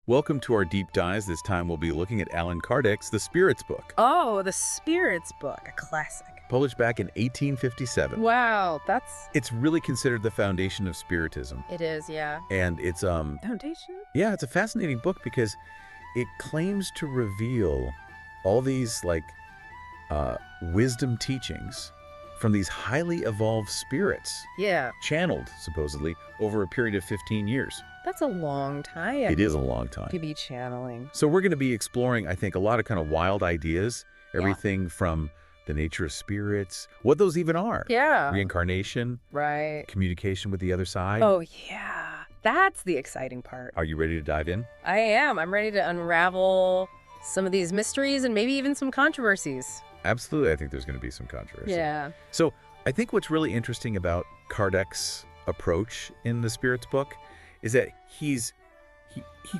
Welcome to our deep dives. This time we'll be looking at Allan Kardec's The Spirits book, Oh, the Spirits book, a classic. published back in 1857. Wow, that's... It's really considered the foundation of Spiritism. It is, yeah. And it's, Foundation? yeah, it's a fascinating book because it claims to reveal all these, wisdom teachings from these highly evolved spirits, Yeah. channeled, supposedly, over a period of 15 years. That's a long time. It is a long time. To be channeling. So we're going to be exploring, I think, a lot of kind of wild ideas, Yeah. everything from the nature of spirits, what those even are. Yeah. Reincarnation, Right. communication with the other side. Oh, yeah. That's the exciting part. Are you ready to dive in? I am. I'm ready to unravel some of these mysteries and maybe even some controversies. Absolutely. I think there's going to be some controversy. Yeah. So I think what's really interesting about Kardec's approach in the Spirits book is that he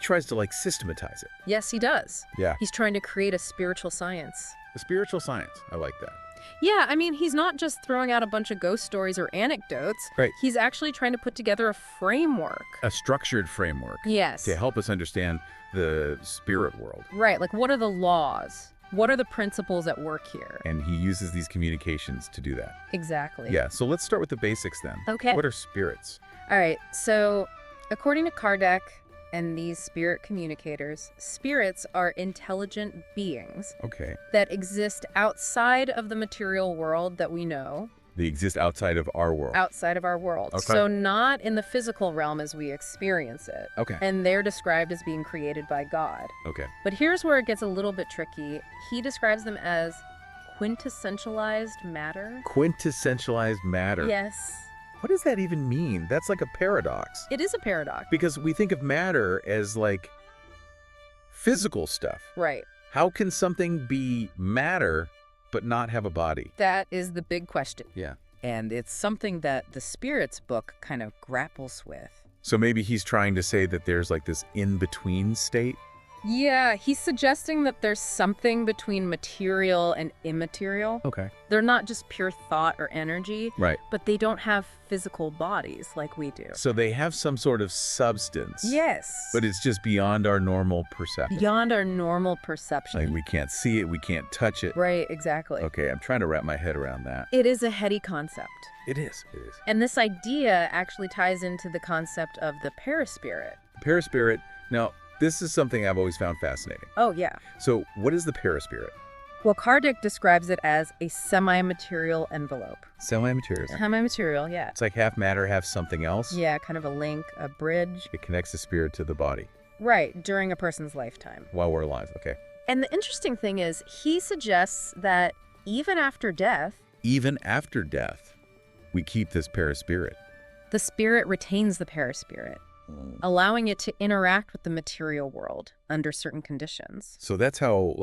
tries to systematize it. Yes, he does. Yeah. He's trying to create a spiritual science. The spiritual science. I like that. Yeah, I mean, he's not just throwing out a bunch of ghost stories or anecdotes. Right. He's actually trying to put together a framework. A structured framework Yes. to help us understand the spirit world. Right, like what are the laws? What are the principles at work here? And he uses these communications to do that. Exactly. Yeah, so let's start with the basics then. Okay. What are spirits? All right, so according to Kardec and these spirit communicators, spirits are intelligent beings Okay. that exist outside of the material world that we know, They exist outside of our world. outside of our world. Okay. So not in the physical realm as we experience it. Okay. And they're described as being created by God. Okay. But here's where it gets a little bit tricky. He describes them as quintessentialized matter. Quintessentialized matter. Yes. What does that even mean? That's like a paradox. It is a paradox. Because we think of matter as physical stuff. Right. How can something be matter but not have a body? That is the big question. Yeah. And it's something that the Spirits book kind of grapples with. So maybe he's trying to say that there's this in-between state? Yeah, he's suggesting that there's something between material and immaterial. Okay. They're not just pure thought or energy, Right. but they don't have physical bodies like we do. So they have some sort of substance. Yes. But it's just beyond our normal perception. Beyond our normal perception. We can't see it, we can't touch it. Right, exactly. Okay, I'm trying to wrap my head around that. It is a heady concept. It is. It is. And this idea actually ties into the concept of the paraspirit. Paraspirit. Now, this is something I've always found fascinating. Oh, yeah. So, what is the paraspirit? Well, Kardec describes it as a semi-material envelope. Semi-material. Semi-material, yeah. It's like half matter, half something else. Yeah, kind of a link, a bridge. It connects the spirit to the body Right, during a person's lifetime. while we're alive. Okay. And the interesting thing is, he suggests that even after death, Even after death, we keep this paraspirit. the spirit retains the paraspirit, allowing it to interact with the material world under certain conditions. So that's how,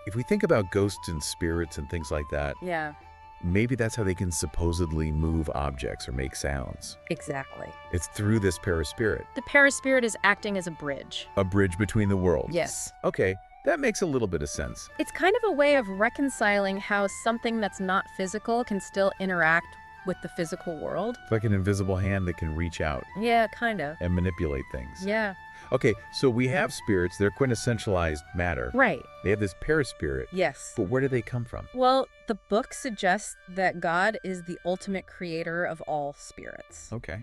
if we think about ghosts and spirits and things like that, Yeah, maybe that's how they can supposedly move objects or make sounds. exactly. It's through this paraspirit, The paraspirit is acting as a bridge. a bridge between the worlds. Yes. Okay, that makes a little bit of sense. It's kind of a way of reconciling how something that's not physical can still interact with the physical world. It's like an invisible hand that can reach out Yeah, kind of. and manipulate things. Yeah. Okay, so we have spirits, they're quintessentialized matter. Right. They have this paraspirit, Yes. but where do they come from? Well, the book suggests that God is the ultimate creator of all spirits. Okay.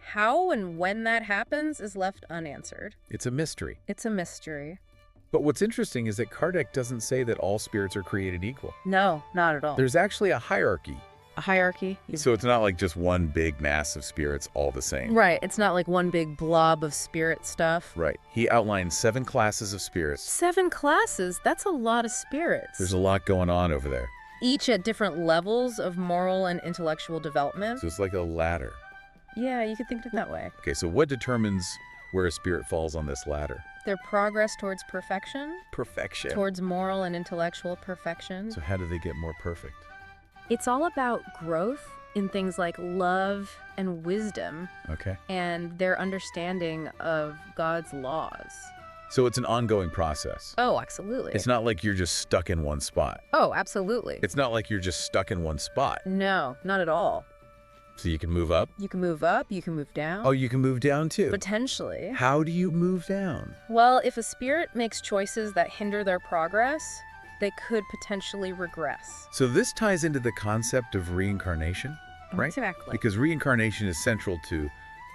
How and when that happens is left unanswered. It's a mystery. It's a mystery. But what's interesting is that Kardec doesn't say that all spirits are created equal. No, not at all. There's actually a hierarchy. a hierarchy. So it's not like just one big mass of spirits all the same. Right. It's not like one big blob of spirit stuff. Right. He outlined 7 classes of spirits. 7 classes? That's a lot of spirits. There's a lot going on over there. Each at different levels of moral and intellectual development. So it's like a ladder. Yeah, you could think of it that way. Okay, so what determines where a spirit falls on this ladder? Their progress towards perfection, Perfection. towards moral and intellectual perfection. So how do they get more perfect? It's all about growth in things like love and wisdom Okay. and their understanding of God's laws. So it's an ongoing process. Oh, absolutely. It's not like you're just stuck in one spot. Oh, absolutely. It's not like you're just stuck in one spot. No, not at all. So you can move up? You can move up, you can move down. Oh, you can move down too? Potentially. How do you move down? Well, if a spirit makes choices that hinder their progress, they could potentially regress. So this ties into the concept of reincarnation, right? Exactly. Because reincarnation is central to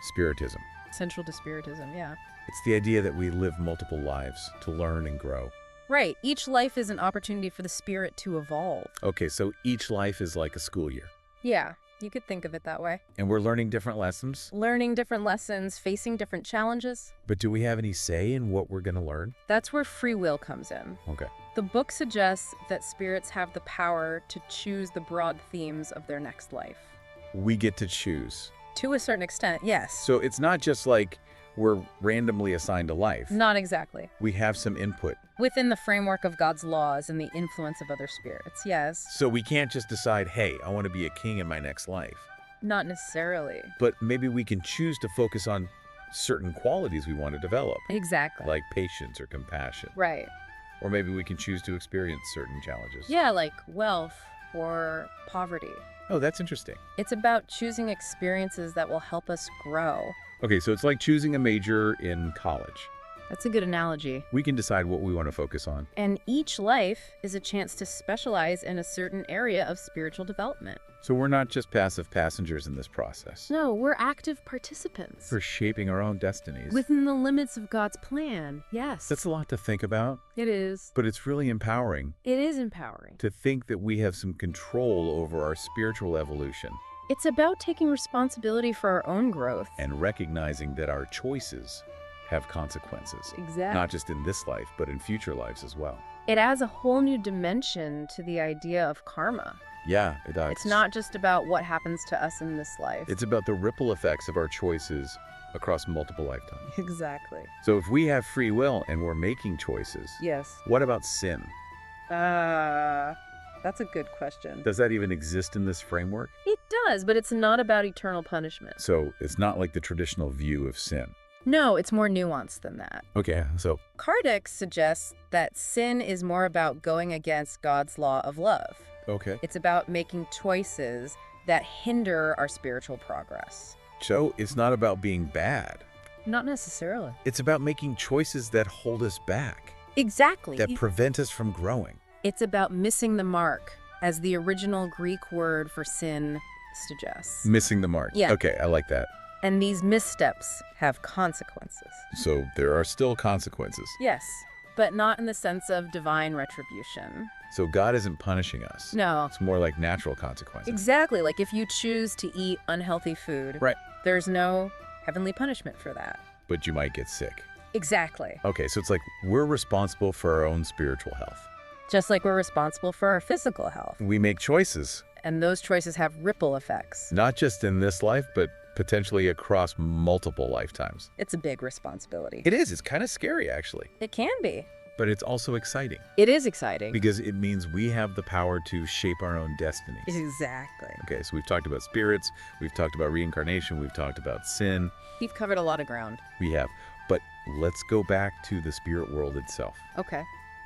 Spiritism. Central to Spiritism, yeah. It's the idea that we live multiple lives to learn and grow. Right. Each life is an opportunity for the spirit to evolve. Okay, so each life is like a school year. Yeah, you could think of it that way. And we're learning different lessons. Learning different lessons, facing different challenges. But do we have any say in what we're going to learn? That's where free will comes in. Okay. The book suggests that spirits have the power to choose the broad themes of their next life. We get to choose. To a certain extent, yes. So it's not just like we're randomly assigned a life. Not exactly. We have some input. Within the framework of God's laws and the influence of other spirits, yes. So we can't just decide, hey, I want to be a king in my next life. Not necessarily. But maybe we can choose to focus on certain qualities we want to develop, Exactly. like patience or compassion. Right. Or maybe we can choose to experience certain challenges. Yeah, like wealth or poverty. Oh, that's interesting. It's about choosing experiences that will help us grow. Okay, so it's like choosing a major in college. That's a good analogy. We can decide what we want to focus on. And each life is a chance to specialize in a certain area of spiritual development. So we're not just passive passengers in this process. No, we're active participants. For shaping our own destinies. Within the limits of God's plan, yes. That's a lot to think about, It is. but it's really empowering It is empowering. to think that we have some control over our spiritual evolution It's about taking responsibility for our own growth. and recognizing that our choices have consequences. Exactly. Not just in this life, but in future lives as well. It adds a whole new dimension to the idea of karma. Yeah, it does. It's not just about what happens to us in this life. It's about the ripple effects of our choices across multiple lifetimes. Exactly. So if we have free will and we're making choices, Yes. what about sin? That's a good question. Does that even exist in this framework? It does, but it's not about eternal punishment. So it's not like the traditional view of sin. No, it's more nuanced than that. Okay, so Kardec suggests that sin is more about going against God's law of love. okay. It's about making choices that hinder our spiritual progress. So it's not about being bad. Not necessarily. It's about making choices that hold us back, Exactly. that prevent us from growing. It's about missing the mark, as the original Greek word for sin suggests. Missing the mark. Yeah. Okay, I like that. And these missteps have consequences. So there are still consequences. Yes, but not in the sense of divine retribution. So God isn't punishing us. No. It's more like natural consequences. Exactly, like if you choose to eat unhealthy food, Right. there's no heavenly punishment for that. But you might get sick. Exactly. Okay, so it's like we're responsible for our own spiritual health. Just like we're responsible for our physical health. We make choices, And those choices have ripple effects. not just in this life, but potentially across multiple lifetimes. It's a big responsibility. It is. It's kind of scary, actually. It can be. But it's also exciting It is exciting. because it means we have the power to shape our own destinies. Exactly. Okay, so we've talked about spirits, we've talked about reincarnation, we've talked about sin. We've covered a lot of ground. We have. But let's go back to the spirit world itself. Okay.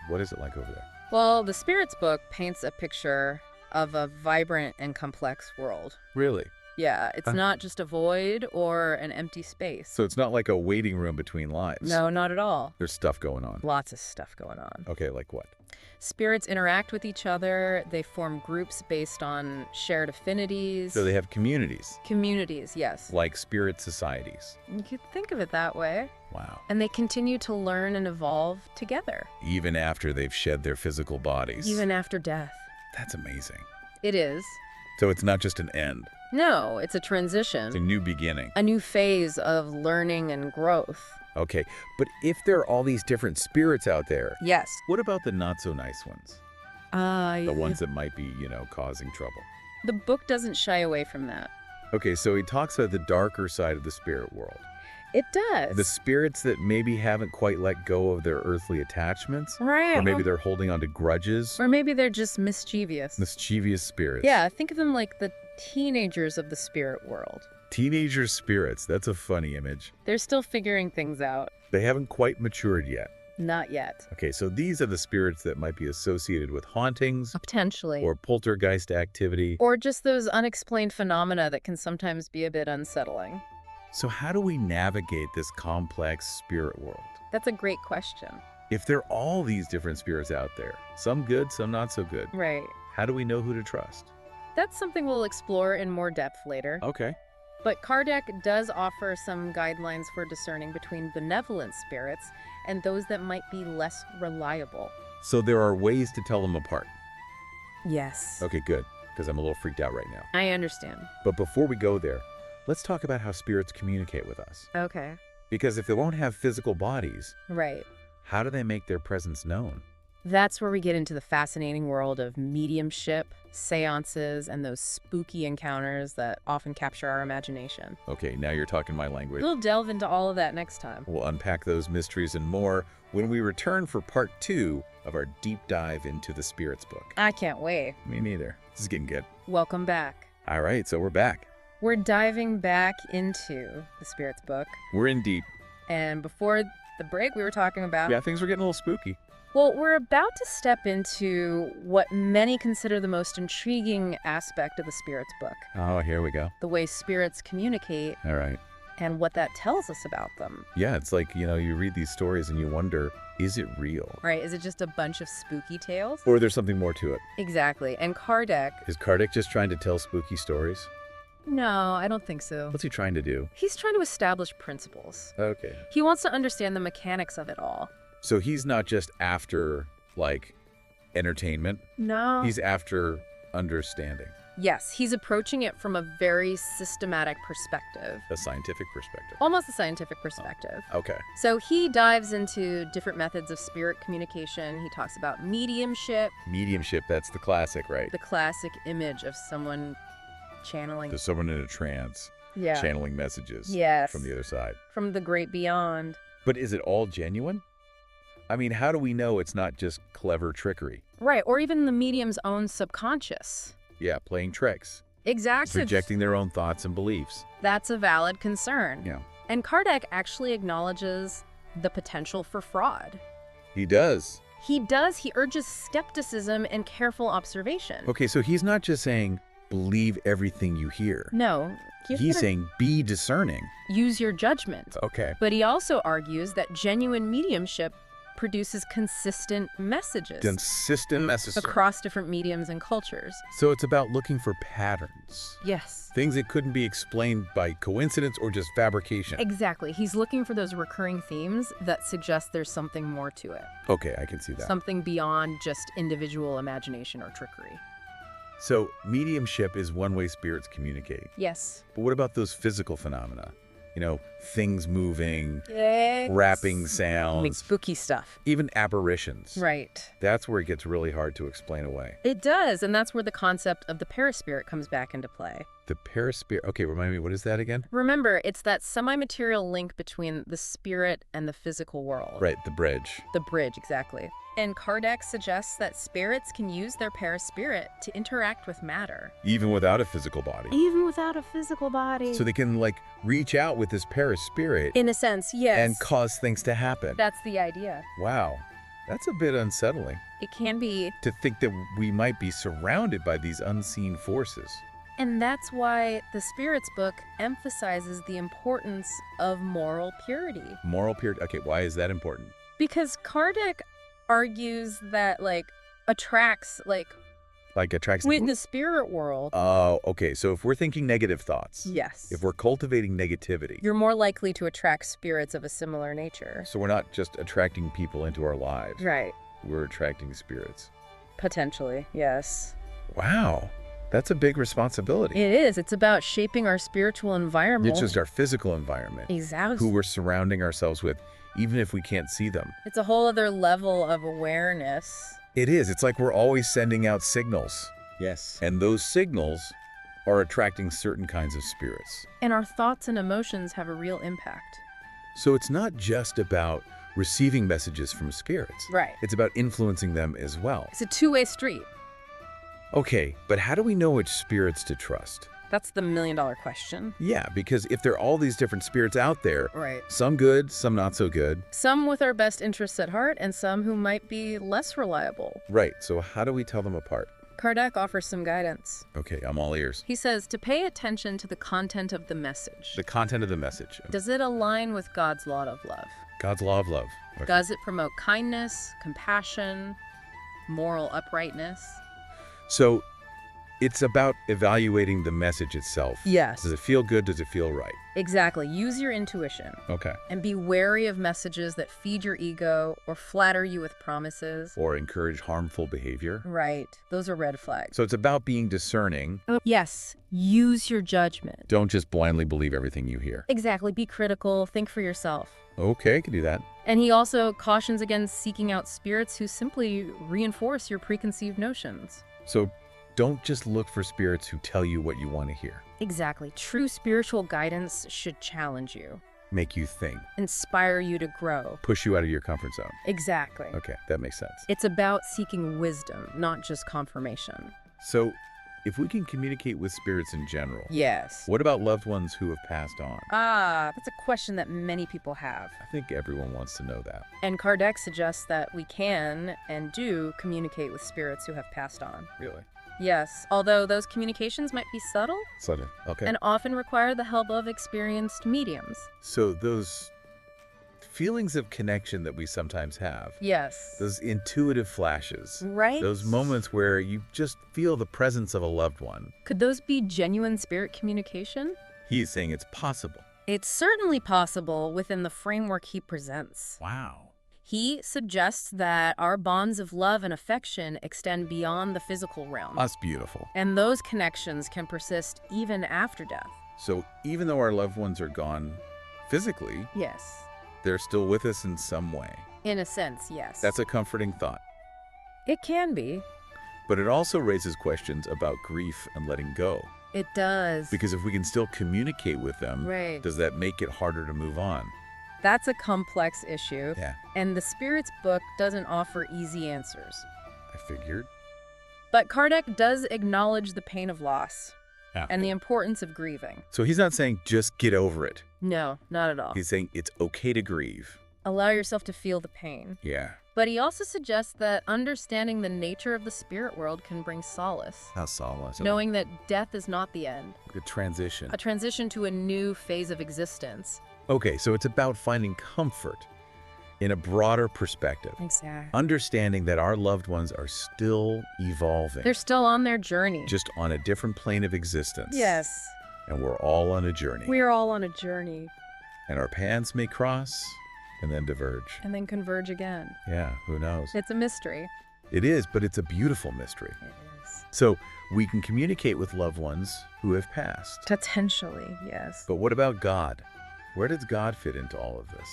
What is it like over there? Well, the Spirits book paints a picture of a vibrant and complex world. Really? Yeah, it's not just a void or an empty space. So it's not like a waiting room between lives. No, not at all. There's stuff going on. Lots of stuff going on. Okay, like what? Spirits interact with each other. They form groups based on shared affinities. So they have communities, Communities, yes. like spirit societies. You could think of it that way. Wow. And they continue to learn and evolve together, Even after they've shed their physical bodies. even after death. That's amazing. It is. So it's not just an end, No, it's a transition. it's a new beginning. A new phase of learning and growth. Okay, but if there are all these different spirits out there, Yes. what about the not so nice ones? The ones that might be, causing trouble. The book doesn't shy away from that. Okay, so he talks about the darker side of the spirit world. It does. The spirits that maybe haven't quite let go of their earthly attachments, Right. or maybe they're holding on to grudges, Or maybe they're just mischievous. mischievous spirits. Yeah, think of them like the teenagers of the spirit world. Teenager spirits, that's a funny image. They're still figuring things out. They haven't quite matured yet. Not yet. Okay, so these are the spirits that might be associated with hauntings Potentially. or poltergeist activity. Or just those unexplained phenomena that can sometimes be a bit unsettling. So how do we navigate this complex spirit world? That's a great question. If there are all these different spirits out there, some good, some not so good, Right. how do we know who to trust? That's something we'll explore in more depth later. Okay. But Kardec does offer some guidelines for discerning between benevolent spirits and those that might be less reliable. So there are ways to tell them apart. Yes. Okay, good, because I'm a little freaked out right now. I understand. But before we go there, let's talk about how spirits communicate with us. Okay. Because if they won't have physical bodies, Right. how do they make their presence known? That's where we get into the fascinating world of mediumship, seances, and those spooky encounters that often capture our imagination. Okay, now you're talking my language. We'll delve into all of that next time. We'll unpack those mysteries and more when we return for part 2 of our deep dive into the Spirits book. I can't wait. Me neither. This is getting good. Welcome back. All right, so we're back. We're diving back into the Spirits book. We're in deep. And before the break, we were talking about... Yeah, things were getting a little spooky. Well, we're about to step into what many consider the most intriguing aspect of the Spirits book. Oh, here we go. The way spirits communicate All right. and what that tells us about them. Yeah, it's like, you read these stories and you wonder, is it real? Right? Is it just a bunch of spooky tales? Or there's something more to it? Exactly. And Kardec... Is Kardec just trying to tell spooky stories? No, I don't think so. What's he trying to do? He's trying to establish principles. Okay. He wants to understand the mechanics of it all. So he's not just after, like, entertainment. No. He's after understanding, Yes, he's approaching it from a very systematic perspective. a scientific perspective. Almost a scientific perspective. Okay. So he dives into different methods of spirit communication. He talks about mediumship, Mediumship, that's the classic, right? the classic image of someone channeling. There's someone in a trance Yeah. channeling messages Yes. from the other side. From the great beyond. But is it all genuine? I mean, how do we know it's not just clever trickery? Right, or even the medium's own subconscious. Yeah, playing tricks, Exactly. projecting their own thoughts and beliefs. That's a valid concern. Yeah. And Kardec actually acknowledges the potential for fraud. He does. He does. He urges skepticism and careful observation. Okay, so he's not just saying, believe everything you hear. No. He's saying, be discerning. use your judgment. Okay. But he also argues that genuine mediumship produces consistent messages Consistent messages. across different mediums and cultures. So it's about looking for patterns. Yes. Things that couldn't be explained by coincidence or just fabrication. Exactly. He's looking for those recurring themes that suggest there's something more to it. Okay, I can see that. Something beyond just individual imagination or trickery. So mediumship is one way spirits communicate. Yes. But what about those physical phenomena? Things moving, Yes. rapping I mean, sounds, spooky stuff. even apparitions. Right. That's where it gets really hard to explain away. It does, and that's where the concept of the paraspirit comes back into play. The paraspirit. Okay, remind me, what is that again? Remember, it's that semi-material link between the spirit and the physical world. Right, the bridge. The bridge, exactly. And Kardec suggests that spirits can use their paraspirit to interact with matter. Even without a physical body. Even without a physical body. So they can, reach out with this paraspirit In a sense, yes. and cause things to happen. That's the idea. Wow, that's a bit unsettling It can be. to think that we might be surrounded by these unseen forces. And that's why the Spirits book emphasizes the importance of moral purity. Moral purity. Okay, why is that important? Because Kardec argues that, attracts, Attracts. in the spirit world. Oh, okay. So if we're thinking negative thoughts, Yes. if we're cultivating negativity, You're more likely to attract spirits of a similar nature. so we're not just attracting people into our lives. Right. We're attracting spirits. Potentially, yes. Wow, that's a big responsibility. It is. It's about shaping our spiritual environment. It's just our physical environment, Exactly. who we're surrounding ourselves with, even if we can't see them. It's a whole other level of awareness. It is. It's like we're always sending out signals. Yes. And those signals are attracting certain kinds of spirits. And our thoughts and emotions have a real impact. So it's not just about receiving messages from spirits. Right. It's about influencing them as well. It's a two-way street. Okay, but how do we know which spirits to trust? That's the million-dollar question. Yeah, because if there are all these different spirits out there, Right. some good, some not so good. Some with our best interests at heart, and some who might be less reliable. Right, so how do we tell them apart? Kardec offers some guidance. Okay, I'm all ears. He says to pay attention to the content of the message. The content of the message. Does it align with God's law of love? God's law of love. Okay. Does it promote kindness, compassion, moral uprightness? So it's about evaluating the message itself. Yes. Does it feel good? Does it feel right? Exactly. Use your intuition. Okay. And be wary of messages that feed your ego or flatter you with promises. Or encourage harmful behavior. Right. Those are red flags. So it's about being discerning. Yes. Use your judgment. Don't just blindly believe everything you hear. Exactly. Be critical. Think for yourself. Okay, I can do that. And he also cautions against seeking out spirits who simply reinforce your preconceived notions. So don't just look for spirits who tell you what you want to hear. Exactly. True spiritual guidance should challenge you, Make you think. inspire you to grow. Push you out of your comfort zone. Exactly. Okay, that makes sense. It's about seeking wisdom, not just confirmation. So if we can communicate with spirits in general, Yes. what about loved ones who have passed on? That's a question that many people have. I think everyone wants to know that. And Kardec suggests that we can and do communicate with spirits who have passed on. Really? Yes, although those communications might be subtle Sudden. Okay. and often require the help of experienced mediums. So those feelings of connection that we sometimes have, Yes. those intuitive flashes, Right? those moments where you just feel the presence of a loved one, Could those be genuine spirit communication? he's saying it's possible. It's certainly possible within the framework he presents. Wow. He suggests that our bonds of love and affection extend beyond the physical realm. That's beautiful. And those connections can persist even after death. So even though our loved ones are gone physically, Yes. they're still with us in some way. In a sense, yes. That's a comforting thought. It can be. But it also raises questions about grief and letting go. It does. Because if we can still communicate with them, Right. does that make it harder to move on? That's a complex issue. Yeah, And the Spirit's book doesn't offer easy answers. I figured. But Kardec does acknowledge the pain of loss and the importance of grieving. So he's not saying just get over it. No, not at all. He's saying it's okay to grieve. Allow yourself to feel the pain. Yeah. But he also suggests that understanding the nature of the spirit world can bring solace. How solace. Knowing that death is not the end, A transition. a transition to a new phase of existence. Okay, so it's about finding comfort in a broader perspective. Exactly. Understanding that our loved ones are still evolving. They're still on their journey. Just on a different plane of existence. Yes. And we're all on a journey. We're all on a journey And our paths may cross and then diverge. and then converge again. Yeah, who knows? It's a mystery. It is, but it's a beautiful mystery. It is. So we can communicate with loved ones who have passed. Potentially, yes. But what about God? Where does God fit into all of this?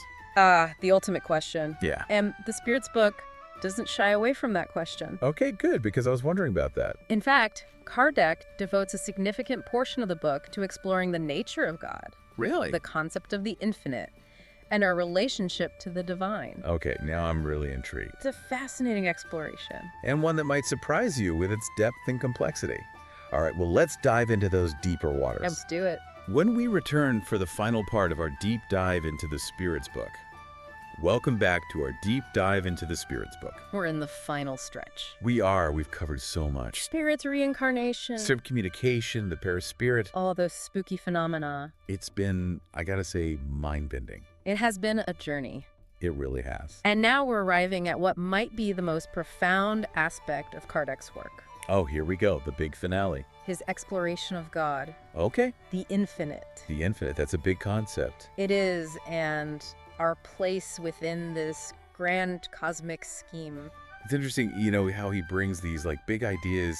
The ultimate question. Yeah. And the Spirit's book doesn't shy away from that question. Okay, good, because I was wondering about that. In fact, Kardec devotes a significant portion of the book to exploring the nature of God, Really? the concept of the infinite, and our relationship to the divine. Okay, now I'm really intrigued. It's a fascinating exploration. And one that might surprise you with its depth and complexity. All right, well, let's dive into those deeper waters. Let's do it. When we return for the final part of our deep dive into the Spirit's book, welcome back to our deep dive into the Spirit's book. We're in the final stretch. We've covered so much. Spirits, reincarnation, Communication, the paraspirit. all those spooky phenomena. It's been, I gotta say, mind-bending. It has been a journey. It really has. And now we're arriving at what might be the most profound aspect of Kardec's work. Oh, here we go, the big finale. His exploration of God, Okay. the infinite. The infinite, that's a big concept. It is, and our place within this grand cosmic scheme. It's interesting, how he brings these like big ideas,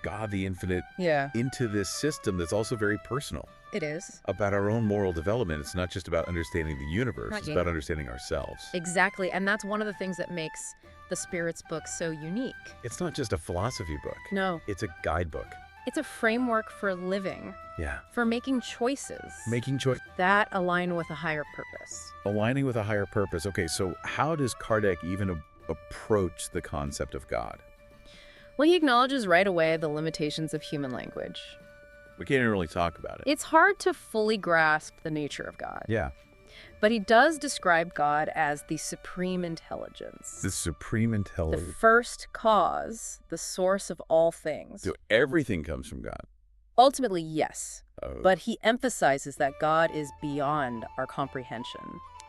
God, the infinite, Yeah, into this system that's also very personal. it is. About our own moral development. It's not just about understanding the universe, Not it's yet. about understanding ourselves. Exactly, and that's one of the things that makes the Spirit's book so unique. It's not just a philosophy book. No, It's a guidebook. it's a framework for living, Yeah. for making choices Making choice. that align with a higher purpose. Aligning with a higher purpose. Okay, so how does Kardec even approach the concept of God? Well, he acknowledges right away the limitations of human language. We can't even really talk about it. It's hard to fully grasp the nature of God. Yeah. But he does describe God as the supreme intelligence. The supreme The intelligence. first cause, the source of all things. So everything comes from God. Ultimately, yes. Oh. But he emphasizes that God is beyond our comprehension.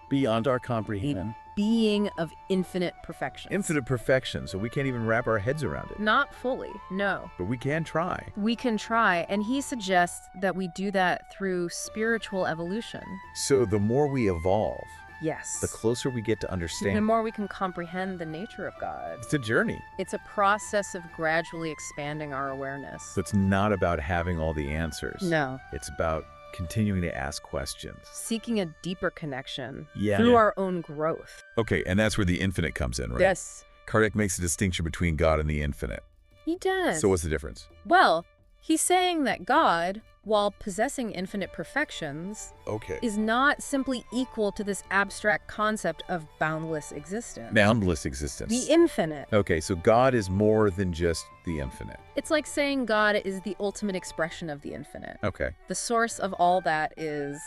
Beyond our comprehension. Being of infinite perfection. Infinite perfection, so we can't even wrap our heads around it. Not fully, no. But we can try. We can try, and he suggests that we do that through spiritual evolution. So the more we evolve, Yes. the closer we get to The understand. more we can comprehend the nature of God. It's a journey. It's a process of gradually expanding our awareness. So it's not about having all the answers. No. It's about continuing to ask questions. Seeking a deeper connection Yeah. through our own growth. Okay, and that's where the infinite comes in, right? Yes. Kardec makes a distinction between God and the infinite. He does. So what's the difference? Well, he's saying that God, while possessing infinite perfections, Okay. is not simply equal to this abstract concept of boundless existence. Boundless existence. The infinite. Okay, so God is more than just the infinite. It's like saying God is the ultimate expression of the infinite. Okay. The source of all that is...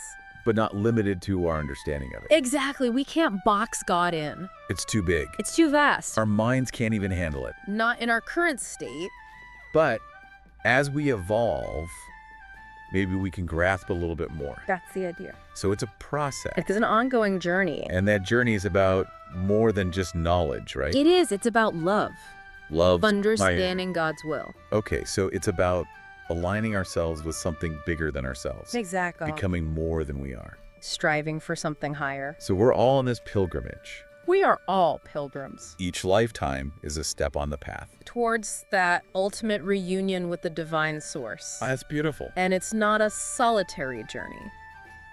But not limited to our understanding of it. Exactly. We can't box God in. It's too big. It's too vast. Our minds can't even handle it. Not in our current state. But as we evolve, maybe we can grasp a little bit more. That's the idea. So it's a process. It's an ongoing journey. And that journey is about more than just knowledge, right? It is. It's about love. Love. Understanding God's will. Okay, so it's about aligning ourselves with something bigger than ourselves. Exactly. Becoming more than we are. Striving for something higher. So we're all on this pilgrimage. We are all pilgrims Each lifetime is a step on the path. towards that ultimate reunion with the divine source. That's beautiful. And it's not a solitary journey.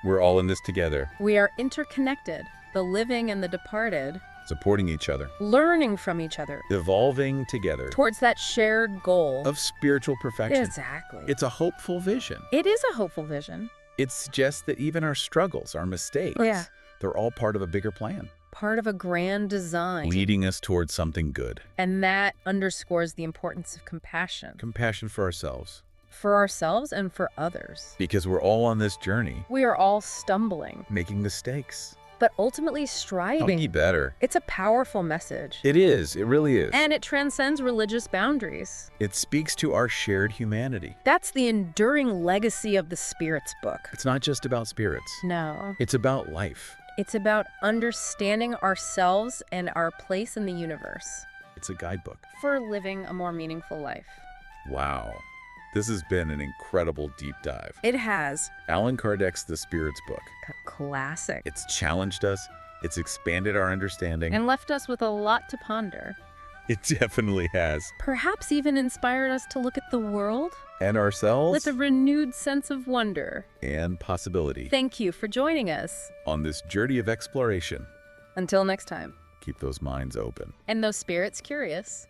We're all in this together, We are interconnected, the living and the departed, supporting each other, learning from each other evolving together towards that shared goal. of spiritual perfection. Exactly. It's a hopeful vision. It is a hopeful vision. It suggests that even our struggles, our mistakes, Yeah. they're all part of a bigger plan, Part of a grand design. leading us towards something good. And that underscores the importance of compassion Compassion for ourselves, for ourselves and for others. because we're all on this journey, We are all stumbling, making mistakes. but ultimately I'll striving. be better. It's a powerful message. It is. It really is. And it transcends religious boundaries. It speaks to our shared humanity. That's the enduring legacy of the Spirits book. It's not just about spirits. No. It's about life. It's about understanding ourselves and our place in the universe It's a guidebook. for living a more meaningful life. Wow. This has been an incredible deep dive. It has. Allan Kardec's The Spirits book. Classic. It's challenged us. It's expanded our understanding. And left us with a lot to ponder. It definitely has. Perhaps even inspired us to look at the world And ourselves. with a renewed sense of wonder. And possibility. Thank you for joining us. On this journey of exploration, Until next time. keep those minds open. And those spirits curious.